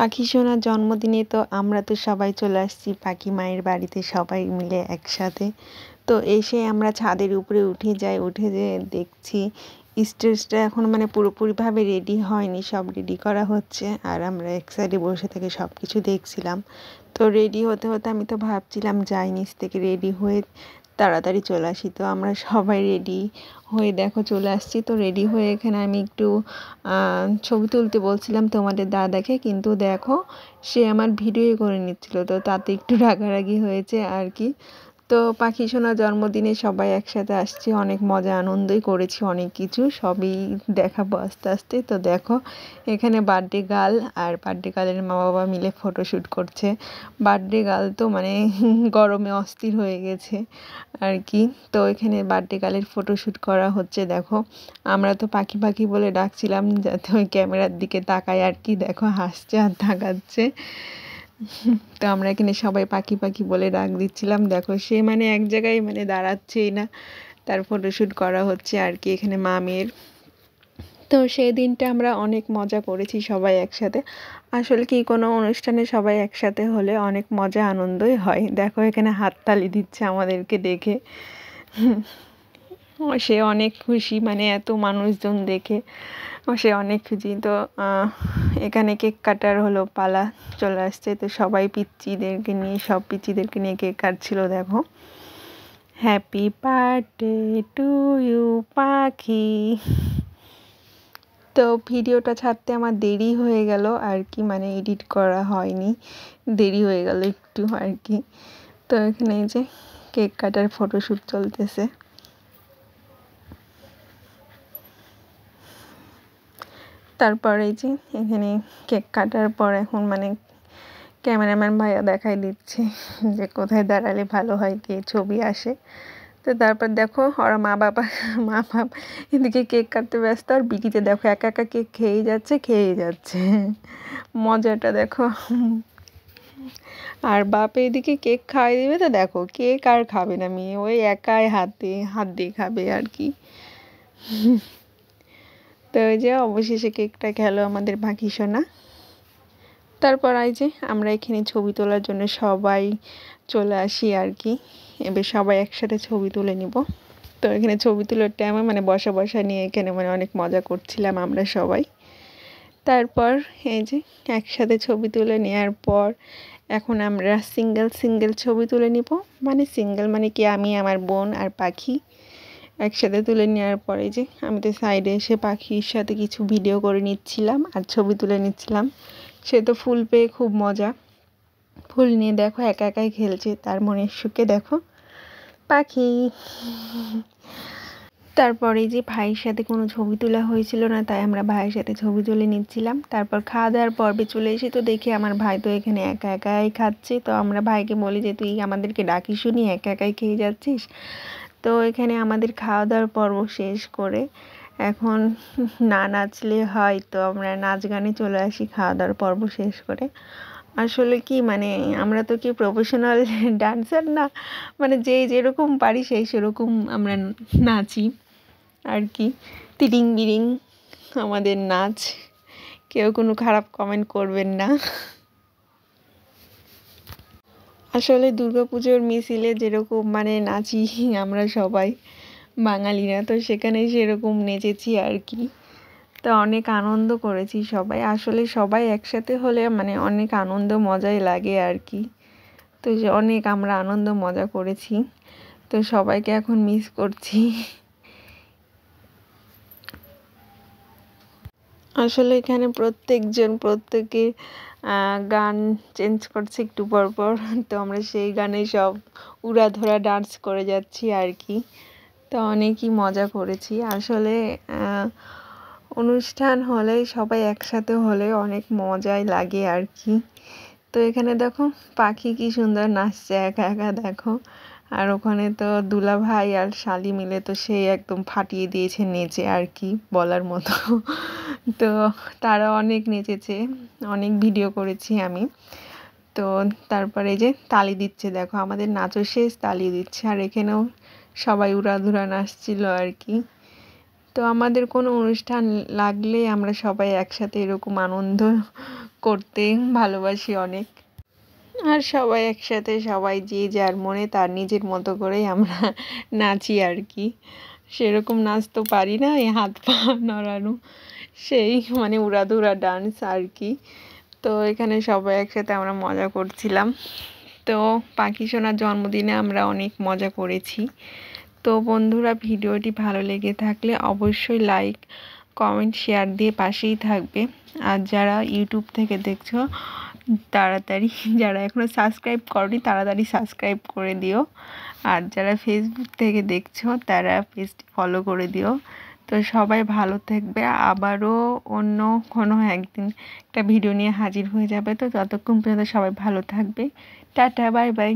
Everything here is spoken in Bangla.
পাখি সোনার জন্মদিনে তো আমরা তো সবাই চলে আসছি পাখি মায়ের বাড়িতে সবাই মিলে একসাথে। তো এসে আমরা ছাদের উপরে উঠে যাই, উঠে যেয়ে দেখছি স্টেজটা এখন মানে পুরোপুরিভাবে রেডি হয়নি, সব রেডি করা হচ্ছে আর আমরা এক সাইডে বসে থেকে সব কিছু দেখছিলাম। তো রেডি হতে হতে আমি তো ভাবছিলাম যাই নিচ থেকে রেডি হয়ে তাড়াতাড়ি চলে আসি। তো আমরা সবাই রেডি হয়ে দেখো চলে আসছি। তো রেডি হয়ে এখানে আমি একটু ছবি তুলতে বলছিলাম তোমাদের দাদাকে, কিন্তু দেখো সে আমার ভিডিও করে নিচ্ছিল, তো তাতে একটু রাগারাগি হয়েছে আর কি। তো পাখি সোনার জন্মদিনে সবাই একসাথে আসছি, অনেক মজা আনন্দই করেছি, অনেক কিছু সবই দেখাবো আস্তে আস্তে। তো দেখো এখানে বার্থডে গার্ল আর বার্থডে গার্লের মা বাবা মিলে ফটোশ্যুট করছে। বার্থডে গার্ল তো মানে গরমে অস্থির হয়ে গেছে আর কি। তো এখানে বার্থডে গার্লের ফটোশ্যুট করা হচ্ছে। দেখো আমরা তো পাখি পাখি বলে ডাকছিলাম যাতে ওই ক্যামেরার দিকে তাকায় আর কি। দেখো হাসছে আর তাকাচ্ছে। তো আমরা এখানে সবাই পাখি পাখি বলে ডাক দিচ্ছিলাম। দেখো সে মানে এক জায়গায় মানে দাঁড়াচ্ছেই না, তার ফটোশ্যুট করা হচ্ছে আর কি এখানে মা মেয়ের। তো সেই দিনটা আমরা অনেক মজা করেছি সবাই একসাথে। আসলে কি কোনো অনুষ্ঠানে সবাই একসাথে হলে অনেক মজা আনন্দই হয়। দেখো এখানে হাততালি দিচ্ছে আমাদেরকে দেখে। সে অনেক খুশি, মানে এত মানুষজন দেখে সে অনেক খুশি। তো এখানে কেক কাটার হলো পালা চলে আসছে। তো সবাই পিচ্চিদেরকে নিয়ে, সব পিচ্চিদেরকে নিয়ে কেক কাটছিল। দেখো হ্যাপি বার্থডে টু ইউ পাখি। তো ভিডিওটা ছাড়তে আমার দেরি হয়ে গেল আর কি, মানে এডিট করা হয়নি, দেরি হয়ে গেল একটু আর কি। তো এখানে এই যে কেক কাটার ফটোশ্যুট চলতেছে। তারপরে এই যে এখানে কেক কাটার পর এখন মানে ক্যামেরাম্যান ভাইয়া দেখাই দিচ্ছে যে কোথায় দাঁড়ালে ভালো হয়, কে ছবি আসে। তো তারপর দেখো ওরা মা বাবা এদিকে কেক কাটতে ব্যস্ত, আর বিকিতে দেখো একা একা কেক খেয়েই যাচ্ছে মজাটা দেখো। আর বাপ এদিকে কেক খাওয়াই দেবে, তো দেখো কেক আর খাবে না মেয়ে, ওই একাই হাত দিয়ে খাবে আর কি। তো ওই যে অবশেষে কেকটা খেলো আমাদের পাখি সোনা। তারপর এই যে আমরা এখানে ছবি তোলার জন্য সবাই চলে আসি আর কি। এবার সবাই একসাথে ছবি তুলে নিব। তো এখানে ছবি তোলার টাইমে মানে বসা নিয়ে এখানে মানে অনেক মজা করছিলাম আমরা সবাই। তারপর এই যে একসাথে ছবি তুলে নেওয়ার পর এখন আমরা সিঙ্গেল ছবি তুলে নিব। মানে সিঙ্গেল মানে কি, আমি আমার বোন আর পাখি একসাথে তুলে নেওয়ার পরে যে আমি তো সাইডে এসে পাখির সাথে কিছু ভিডিও করে নিচ্ছিলাম আর ছবি তুলে নিচ্ছিলাম। সে তো ফুল পেয়ে খুব মজা, ফুল নিয়ে দেখো একা একাই খেলছে, তার মনের সুখে দেখো পাখি। তারপরে যে ভাইয়ের সাথে কোনো ছবি তোলা হয়েছিল না, তাই আমরা ভাইয়ের সাথে ছবি তুলে নিচ্ছিলাম। তারপর খাওয়া দাওয়ার পর্বে চলে এসে তো দেখি আমার ভাই তো এখানে একা একাই খাচ্ছে। তো আমরা ভাইকে বলি যে তুই আমাদেরকে ডাকি শুনি, একা একাই খেয়ে যাচ্ছিস। তো এখানে আমাদের খাওয়া দাওয়ার পর্ব শেষ করে এখন না নাচলে হয়, তো আমরা নাচ গানে চলে আসি খাওয়া দাওয়ার পর্ব শেষ করে। আসলে কি মানে আমরা তো কি প্রফেশনাল ডান্সার না, মানে যেরকম পারি সেরকম আমরা নাচি আর কি। তিরিং বিরিং আমাদের নাচ, কেউ কোনো খারাপ কমেন্ট করবেন না। আসলে দুর্গাপুজোর মিছিলে যেরকম মানে নাচি আমরা সবাই বাঙালিরা, তো সেখানে সেরকম নেচেছি আর কি। তো অনেক আনন্দ করেছি সবাই, আসলে সবাই একসাথে হলে মানে অনেক আনন্দ মজাই লাগে আর কি। তো অনেক আমরা আনন্দ মজা করেছি। তো সবাইকে এখন মিস করছি। আসলে এখানে প্রত্যেকের গান চেঞ্জ করছে একটু পর পর, তো আমরা সেই গানে সব উড়াধরা ডান্স করে যাচ্ছি আর কি। তো অনেকই মজা করেছি আসলে। অনুষ্ঠান হলে সবাই একসাথে হলে অনেক মজাই লাগে আর কি। তো এখানে দেখো পাখি কি সুন্দর নাচছে একা একা দেখো। আর ওখানে তো দুলা ভাই আর শালি মিলে তো সেই একদম ফাটিয়ে দিয়েছে নেচে আর কি, বলার মতো। তো তারা অনেক নেচেছে, অনেক ভিডিও করেছি আমি। তো তারপরে যে তালি দিচ্ছে দেখো, আমাদের নাচও শেষ, তালি দিচ্ছে। আর এখানেও সবাই উড়াধুরা নাচছিল আর কি। তো আমাদের কোনো অনুষ্ঠান লাগলে আমরা সবাই একসাথে এরকম আনন্দ করতে ভালোবাসি অনেক। আর সবাই একসাথে সবাই যে যার মনে তার নিজের মতো করেই আমরা নাচি আর কি। সেরকম নাচ তো পারি না, এই হাত পা নড়ানো সেই মানে উড়াধুরা ডান্স আর কি। তো এখানে সবাই একসাথে আমরা মজা করছিলাম। তো পাখি সোনার জন্মদিনে আমরা অনেক মজা করেছি। তো বন্ধুরা, ভিডিওটি ভালো লেগে থাকলে অবশ্যই লাইক কমেন্ট শেয়ার দিয়ে পাশেই থাকবে। আর যারা ইউটিউব থেকে দেখছো তাড়াতাড়ি, যারা এখনও সাবস্ক্রাইব করনি তাড়াতাড়ি সাবস্ক্রাইব করে দিও। আর যারা ফেসবুক থেকে দেখছো তারা পেজটি ফলো করে দিও। তো সবাই ভালো থাকবে, আবারও অন্য কোনো একদিন একটা ভিডিও নিয়ে হাজির হয়ে যাবে। তো ততক্ষণ পর্যন্ত সবাই ভালো থাকবে। Tata, bye bye.